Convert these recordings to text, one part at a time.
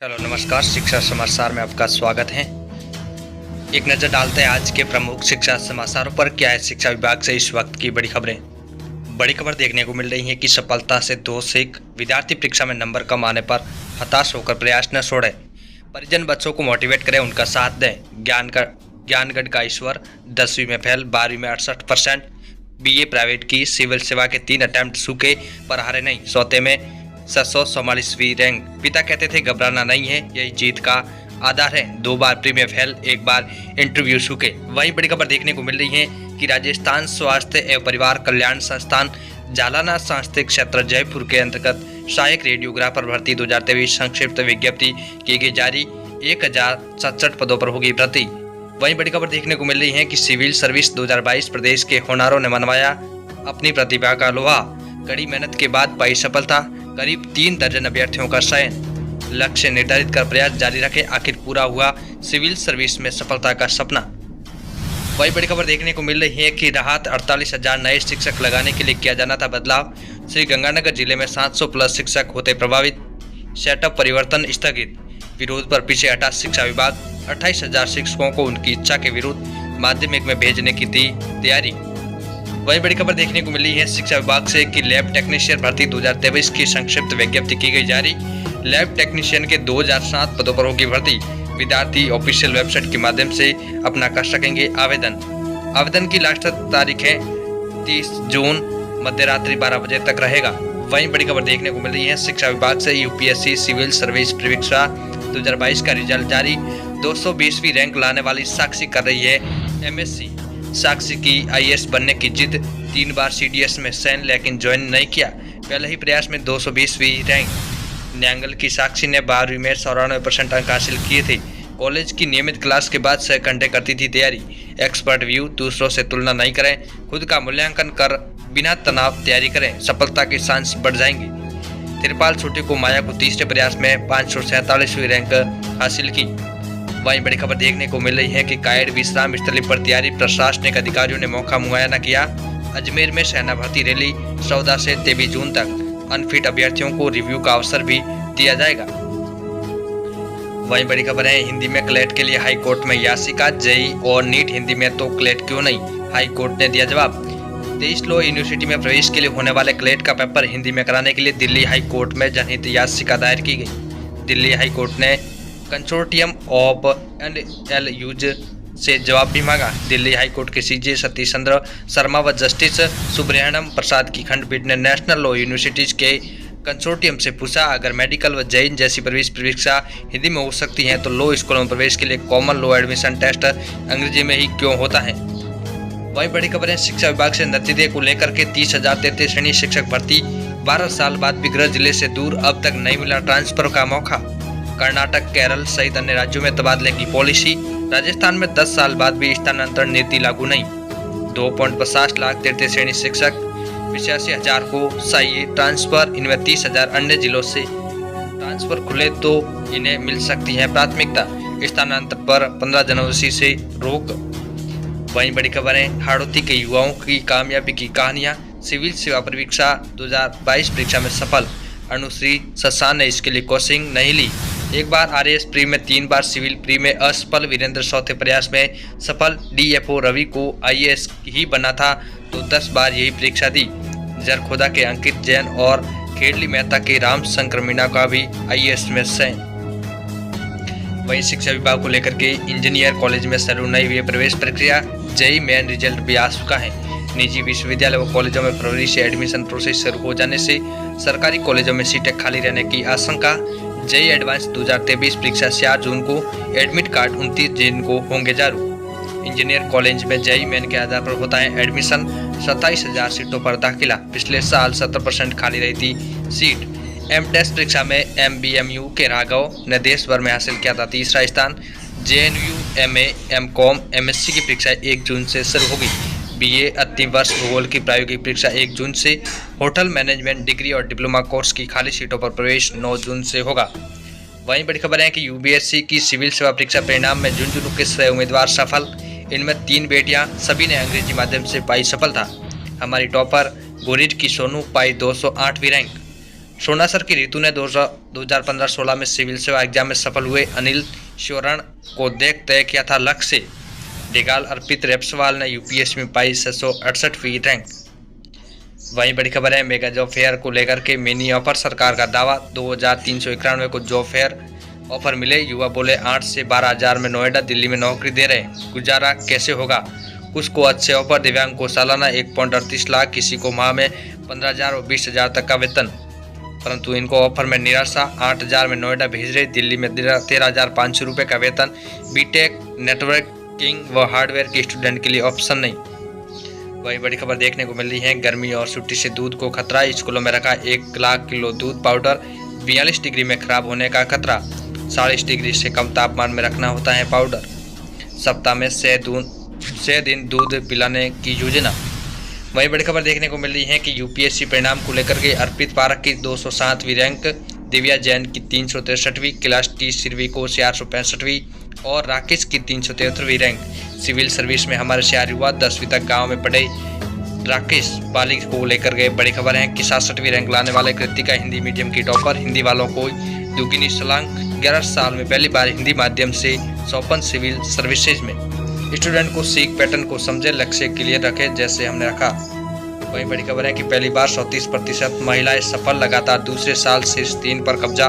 Hello नमस्कार, शिक्षा समाचार में आपका स्वागत है। एक नज़र डालते हैं आज के प्रमुख शिक्षा समाचारों पर। क्या है शिक्षा विभाग से इस वक्त की बड़ी खबरें। बड़ी खबर देखने को मिल रही है कि सफलता से दो सिख विद्यार्थी परीक्षा में नंबर कम आने पर हताश होकर प्रयास न छोड़े। परिजन बच्चों को मोटिवेट करें, उनका साथ दें। ज्ञानगढ़ का ईश्वर 10वीं में फेल, 12वीं में 68%। बीए प्राइवेट की सिविल सेवा के 3 अटेम्प्ट सूखे पर हारे नहीं, सौते में 744वीं रैंक। पिता कहते थे घबराना नहीं है, यही जीत का आधार है। 2 बार प्री में फेल, 1 बार इंटरव्यू सूखे। वहीं बड़ी खबर देखने को मिल रही है कि राजस्थान स्वास्थ्य एवं परिवार कल्याण संस्थान जालाना सांस्कृतिक क्षेत्र जयपुर के अंतर्गत सहायक रेडियोग्राफर भर्ती 2023 संक्षिप्त विज्ञप्ति की गई जारी। 1067 पदों पर होगी भर्ती। वहीं बड़ी खबर देखने को मिल रही है कि सिविल सर्विस 2022 प्रदेश के होनहारों ने मनवाया अपनी प्रतिभा का लोहा। कड़ी मेहनत के बाद पाई सफलता, करीब 3 दर्जन अभ्यर्थियों का चयन। लक्ष्य निर्धारित कर प्रयास जारी रखे, आखिर पूरा हुआ सिविल सर्विस में सफलता का सपना। वही बड़ी खबर देखने को मिल रही है कि राहत 48,000 नए शिक्षक लगाने के लिए किया जाना था बदलाव। श्री गंगानगर जिले में 700 प्लस शिक्षक होते प्रभावित, सेटअप परिवर्तन स्थगित। विरोध पर पीछे हटा शिक्षा विभाग, 28,000 शिक्षकों को उनकी इच्छा के विरुद्ध माध्यमिक में भेजने की थी तैयारी। वही बड़ी खबर देखने को मिली है शिक्षा विभाग से कि लैब टेक्नीशियन भर्ती 2023 की संक्षिप्त विज्ञप्ति की गई जारी। लैब टेक्नीशियन के 2007 पदों पर होगी भर्ती। विद्यार्थी ऑफिशियल वेबसाइट के माध्यम से अपना कर सकेंगे आवेदन की लास्ट तारीख है 30 जून, मध्यरात्रि 12 बजे तक रहेगा। वहीं बड़ी खबर देखने को मिल रही है शिक्षा विभाग से यूपीएससी सिविल सर्विस परीक्षा 2022 का रिजल्ट जारी। 220वीं रैंक लाने वाली साक्षी कर रही है एमएससी। साक्षी की आईएएस बनने की जिद, 3 बार सीडीएस में सैन लेकिन ज्वाइन नहीं किया। पहले ही प्रयास में 220वीं रैंक। न्यांगल की साक्षी ने 12वीं में 94% अंक हासिल किए थे। कॉलेज की नियमित क्लास के बाद 6 घंटे करती थी तैयारी। एक्सपर्ट व्यू, दूसरों से तुलना नहीं करें, खुद का मूल्यांकन कर बिना तनाव तैयारी करें, सफलता के चांस बढ़ जाएंगे। त्रिपाल छोटे को माया को तीसरे प्रयास में 547वीं रैंक हासिल की। वहीं बड़ी खबर देखने को मिल रही है कि कायड़ विश्राम स्थली पर तैयारी, प्रशासनिक अधिकारियों ने मौका मुहैया न किया। अजमेर में सेना भर्ती रैली 14 से 23 जून तक। अनफिट अभ्यर्थियों को रिव्यू का अवसर भी दिया जाएगा। वहीं बड़ी खबर है हिंदी में क्लेट के लिए हाई कोर्ट में याचिका, जेईई और नीट हिंदी में तो क्लेट क्यों नहीं, हाई कोर्ट ने दिया जवाब। 23 लॉ यूनिवर्सिटी में प्रवेश के लिए होने वाले क्लेट का पेपर हिंदी में कराने के लिए दिल्ली हाई कोर्ट में जनहित याचिका दायर की गई। दिल्ली हाई कोर्ट ने कंसोर्टियम ऑफ एनएलयूज से जवाब भी मांगा। दिल्ली हाईकोर्ट के सीजे सतीश चंद्र शर्मा व जस्टिस सुब्रह्मण्यम प्रसाद की खंडपीठ ने नेशनल लॉ यूनिवर्सिटीज के कंसोर्टियम से पूछा, अगर मेडिकल व जेईई जैसी प्रवेश परीक्षा हिंदी में हो सकती है तो लॉ स्कूलों में प्रवेश के लिए कॉमन लॉ एडमिशन टेस्ट अंग्रेजी में ही क्यों होता है। वही बड़ी खबर है शिक्षा विभाग से नतीजे को लेकर के 30,033 श्रेणी शिक्षक भर्ती। 12 साल बाद भी गृह जिले से दूर, अब तक नहीं मिला ट्रांसफर का मौका। कर्नाटक, केरल सहित अन्य राज्यों में तबादले की पॉलिसी। राजस्थान में 10 साल बाद भी स्थानांतरण नीति लागू नहीं। 2.50 लाख तृतीय श्रेणी शिक्षक, 85,000 को चाहिए ट्रांसफर। इनमें 30,000 अन्य जिलों से ट्रांसफर खुले तो इन्हें मिल सकती है प्राथमिकता। स्थानांतरण पर 15 जनवरी से रोक। वहीं बड़ी खबर है हाड़ौती के युवाओं की कामयाबी की कहानियां। सिविल सेवा परीक्षा 2022 परीक्षा में सफल। अनुश्री ससान ने इसके लिए कोचिंग नहीं ली। 1 बार आरएएस प्री में, 3 बार सिविल प्री में असफल। वीरेंद्र चौथे प्रयास में सफल। डीएफओ रवि को आईएएस ही बना था तो 10 बार यही परीक्षा दी। जरखोदा के अंकित जैन और खेड़ली मेहता के राम शंकर मीणा का भी आईएएस में चयन। वहीं शिक्षा विभाग को लेकर के इंजीनियर कॉलेज में शुरू नहीं हुई प्रवेश प्रक्रिया। जेईई मेन रिजल्ट भी आ चुका है। निजी विश्वविद्यालय व कॉलेजों में फरवरी से एडमिशन प्रोसेस शुरू हो जाने से सरकारी कॉलेजों में सीटें खाली रहने की आशंका। जेईई एडवांस 2023 परीक्षा 4 जून को, एडमिट कार्ड 29 जून को होंगे जारी। इंजीनियर कॉलेज में जेईई मेन के आधार पर होता है एडमिशन। 27,000 सीटों पर दाखिला। पिछले साल 70% खाली रही थी सीट। एमटेस परीक्षा में एमबीएमयू के राघव ने देश भर में हासिल किया था 3रा स्थान। जेएनयू, एमए, एमकॉम, एमएससी की परीक्षा 1 जून से शुरू होगी। बीए अंतिम वर्ष भूगोल की प्रायोगिक परीक्षा 1 जून से। होटल मैनेजमेंट डिग्री और डिप्लोमा कोर्स की खाली सीटों पर प्रवेश 9 जून से होगा। वहीं बड़ी खबर है कि यूपीएससी की सिविल सेवा परीक्षा परिणाम में झुंझुनू के 6 उम्मीदवार सफल। इनमें 3 बेटियां, सभी ने अंग्रेजी माध्यम से पाई सफलता। हमारी टॉपर गुरीज की सोनू पाई 208वीं रैंक। सोनासर की रितु ने 2015-16 में सिविल सेवा एग्जाम में सफल हुए अनिल श्योरण को देख तय किया था लक्ष्य। डिगाल अर्पित रेपसवाल ने यूपीएससी में पाई 668वीं रैंक। वहीं बड़ी खबर है मेगा जॉब फेयर को लेकर के मिनी ऑफर, सरकार का दावा 2391 को जॉब फेयर ऑफर मिले। युवा बोले 8 से 12 हज़ार में नोएडा दिल्ली में नौकरी दे रहे, गुजारा कैसे होगा। कुछ को अच्छे ऑफर, दिव्यांग को सालाना 1.38 लाख, किसी को माह में 15,000 और 20,000 तक का वेतन। परंतु इनको ऑफर में निराशा, 8,000 में नोएडा भेज रहे, दिल्ली में 13,500 रुपये का वेतन। बीटेक, नेटवर्किंग व हार्डवेयर के स्टूडेंट के लिए ऑप्शन नहीं। वही बड़ी खबर देखने को मिल रही है गर्मी और छुट्टी से दूध को खतरा। स्कूलों में रखा 1 लाख किलो दूध पाउडर, 42 डिग्री में खराब होने का खतरा। 40 डिग्री से कम तापमान में रखना होता है पाउडर। सप्ताह में 6 दिन दूध पिलाने की योजना। वही बड़ी खबर देखने को मिल रही है कि यूपीएससी परिणाम को लेकर के अर्पित पारक की 207वीं रैंक, दिव्या जैन की 363वीं, कैलाश टी सिरवी को 465वीं और राकेश की 373वीं रैंक। सिविल सर्विस में हमारे 4 युवा 10वीं तक गांव में पढ़े राकेश बालिग को लेकर गए। बड़ी खबर है कि 67वीं रैंक लाने वाले कृतिका हिंदी मीडियम की टॉपर। हिंदी वालों को दुगनी छलांग, 11 साल में पहली बार हिंदी माध्यम से सौंपन सिविल सर्विसेज में। स्टूडेंट को सीख पैटर्न को समझे, लक्ष्य क्लियर रखे जैसे हमने रखा। वही बड़ी खबर है कि पहली बार 34% महिलाएं सफल, लगातार दूसरे साल शीर्ष 3 पर कब्जा।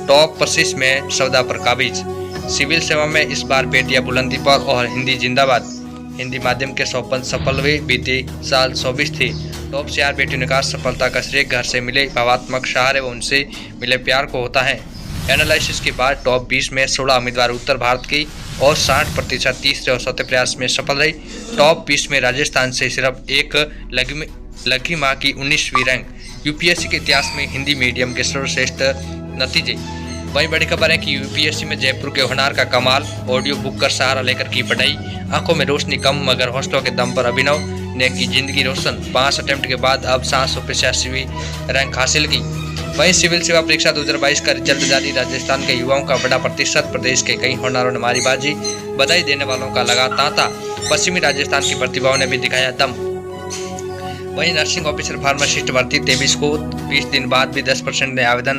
टॉप 25 में सौदा पर काबिज। सिविल सेवा में इस बार बेटियां बुलंदी पर और हिंदी जिंदाबाद। हिंदी माध्यम के 100 सफल हुए, बीते साल 24 थे। टॉप 4 बेटियों ने कहा सफलता का श्रेय घर से मिले भावात्मक सहारे व उनसे मिले प्यार को होता है। एनालिसिस के बाद टॉप 20 में 16 उम्मीदवार उत्तर भारत की और 60% तीसरे और चौथे प्रयास में सफल रही। टॉप 20 में राजस्थान से सिर्फ एक लकी माँ की 19वीं रैंक। यूपीएससी के इतिहास में हिंदी मीडियम के सर्वश्रेष्ठ नतीजे। वही बड़ी खबर है कि यूपीएससी में जयपुर के होनार का कमाल, ऑडियो बुक कर सहारा लेकर की पढ़ाई। आंखों में रोशनी कम मगर हौसलों के दम पर अभिनव ने की जिंदगी रोशन। 5 अटेम्प्ट के बाद अब 785वीं रैंक हासिल की। वहीं सिविल सेवा परीक्षा 2022 का रिजल्ट जारी। राजस्थान के युवाओं का बड़ा प्रतिशत, प्रदेश के कई होनारों ने मारी बाजी। बधाई देने वालों का लगा तांता। पश्चिमी राजस्थान की प्रतिभाओं ने भी दिखाया दम। वहीं नर्सिंग ऑफिसर फार्मासिस्ट भर्ती 23 को, 20 दिन बाद भी 10% ने आवेदन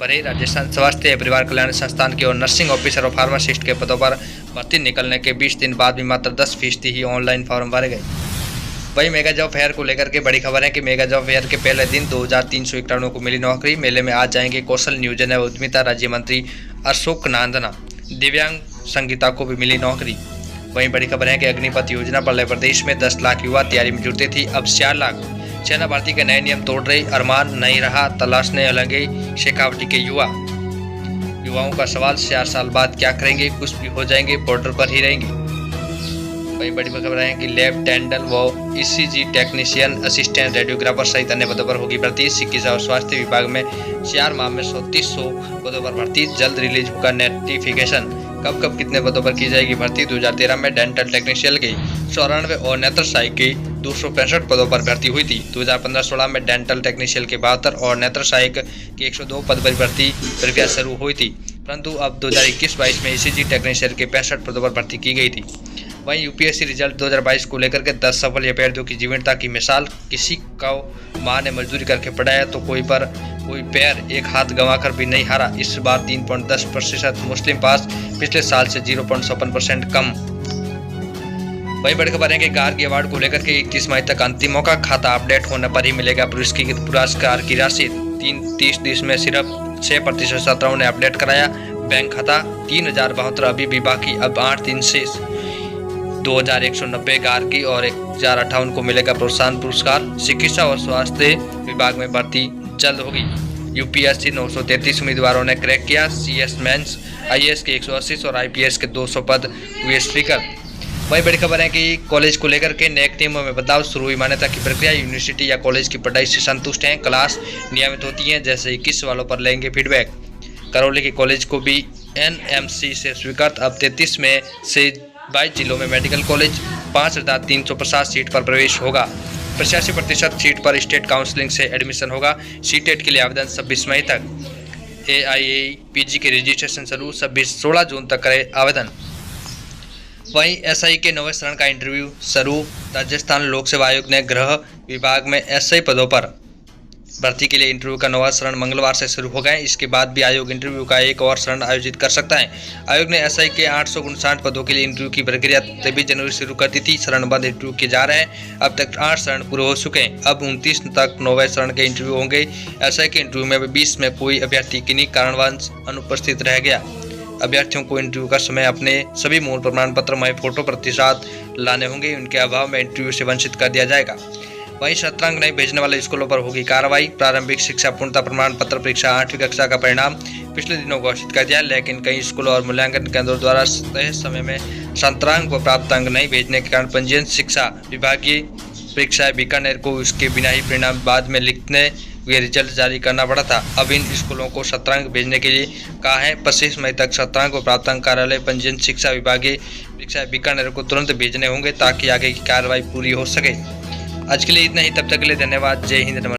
भरे। राजस्थान स्वास्थ्य एवं परिवार कल्याण संस्थान की ओर नर्सिंग ऑफिसर और फार्मासिस्ट के पदों पर भर्ती निकलने के 20 दिन बाद भी मात्र 10% ही ऑनलाइन फॉर्म भरे गए। वही मेगा जॉब फेयर को लेकर के बड़ी खबर है कि मेगा जॉब फेयर के पहले दिन 2391 को मिली नौकरी। मेले में आज जाएंगे कौशल नियोजन एवं उद्यमिता राज्य मंत्री अशोक नांदना। दिव्यांग संगीता को भी मिली नौकरी। वहीं बड़ी खबर है कि अग्निपथ योजना पर प्रदेश में 10 लाख युवा तैयारी में जुटे थी, अब 4 लाख। सेना भर्ती के नए नियम तोड़ रही, अरमान नहीं रहा, तलाशने लगे शेखावटी के युवाओं का सवाल 4 साल बाद क्या करेंगे, कुछ भी हो जाएंगे, बॉर्डर पर ही रहेंगे। वही बड़ी खबर है कि लैब टेंडर व ईसीजी टेक्नीशियन, असिस्टेंट रेडियोग्राफर सहित अन्य पदों पर होगी भर्ती। चिकित्सा और स्वास्थ्य विभाग में 4 माह में 300 पदों पर भर्ती। जल्द रिलीज होगा नोटिफिकेशन। कब कितने पदों पर की जाएगी भर्ती। 2013 में डेंटल टेक्नीशियन की 94 और नेत्र सहायक की 265 पदों पर भर्ती हुई थी। 2015-16 में डेंटल टेक्नीशियन के 72 और नेत्र सहायक की 102 पद पर भर्ती प्रक्रिया शुरू हुई थी, परंतु अब 2021-22 में ईसीजी टेक्नीशियन के 65 पदों पर भर्ती की गई थी। वहीं यूपीएससी रिजल्ट 2022 को लेकर के 10 सफल अभ्यर्थियों की जीवनता की मिसाल। किसी को मां ने मजदूरी करके पढ़ाया तो कोई पैर, एक हाथ गंवाकर भी नहीं हारा। इस बार 3.10% मुस्लिम पास, पिछले साल से 0.56% कम। वही बड़ी खबर है कि गार्गी अवार्ड को लेकर के 31 मई तक अंतिम मौका। खाता अपडेट होने पर ही मिलेगा पुरस्कार की राशि। 30 दिन में सिर्फ 6% छात्राओं ने अपडेट कराया बैंक खाता। 3072 अभी भी बाकी, अब 8 दिन शेष। 2190 गार्गी और 1058 को मिलेगा प्रोत्साहन पुरस्कार। चिकित्सा और स्वास्थ्य विभाग में भर्ती जल्द होगी। यूपीएससी 933 उम्मीदवारों ने क्रैक किया। सीएस मेंस, आईएएस के 180 और आईपीएस के 200 पद हुए स्पीकर। वही बड़ी खबर है कि कॉलेज को लेकर के नेक नियमों में बदलाव शुरू हुई। मान्यता की प्रक्रिया, यूनिवर्सिटी या कॉलेज की पढ़ाई से संतुष्ट हैं। क्लास नियमित होती हैं, जैसे 21 वालों पर लेंगे फीडबैक। करौली के कॉलेज को भी एनएमसी से स्वीकृत। अब 33 में से 22 जिलों में मेडिकल कॉलेज। 5350 सीट पर प्रवेश होगा। 85% सीट पर स्टेट काउंसलिंग से एडमिशन होगा। सीटेट के लिए आवेदन 26 मई तक। एआईपीजी के रजिस्ट्रेशन शुरू 16 जून तक करे आवेदन। वहीं एसआई के 9वें चरण का इंटरव्यू शुरू। राजस्थान लोक सेवा आयोग ने गृह विभाग में एसआई पदों पर भर्ती के लिए इंटरव्यू का 9वां चरण मंगलवार से शुरू हो गए। इसके बाद भी आयोग इंटरव्यू का एक और चरण आयोजित कर सकता है। आयोग ने एसआई के 859 पदों के लिए इंटरव्यू की प्रक्रिया 23 जनवरी से शुरू कर दी थी। चरणबद्ध इंटरव्यू किए जा रहे हैं। अब तक 8 चरण पूरे हो चुके हैं। अब 29 तक 9वें चरण के इंटरव्यू होंगे। एसआई के इंटरव्यू में 20 में कोई अभ्यर्थी किन्हीं कारणवश अनुपस्थित रह गया। अभ्यर्थियों को इंटरव्यू का समय अपने सभी मूल प्रमाण पत्र में फोटो प्रतिशत लाने होंगे। उनके अभाव में इंटरव्यू से वंचित कर दिया जाएगा। वहीं शतरंग नहीं भेजने वाले स्कूलों पर होगी कार्रवाई। प्रारंभिक शिक्षा पूर्णता प्रमाण पत्र परीक्षा 8वीं कक्षा का परिणाम पिछले दिनों घोषित कर दिया, लेकिन कई स्कूलों और मूल्यांकन केंद्रों द्वारा तय समय में शतरंग व प्राप्त अंक नहीं भेजने के कारण पंजीयन शिक्षा विभागीय परीक्षाएं बीकानेर को उसके बिना ही परिणाम बाद में लिखने वे रिजल्ट जारी करना पड़ा था। अब इन स्कूलों को शतरंग भेजने के लिए कहा है। 25 मई तक शतरंग व प्राप्त अंक कार्यालय पंजीयन शिक्षा विभागीय परीक्षाएं बीकानेर को तुरंत भेजने होंगे ताकि आगे की कार्रवाई पूरी हो सके। आज के लिए इतना ही। तब तक के लिए धन्यवाद। जय हिंद।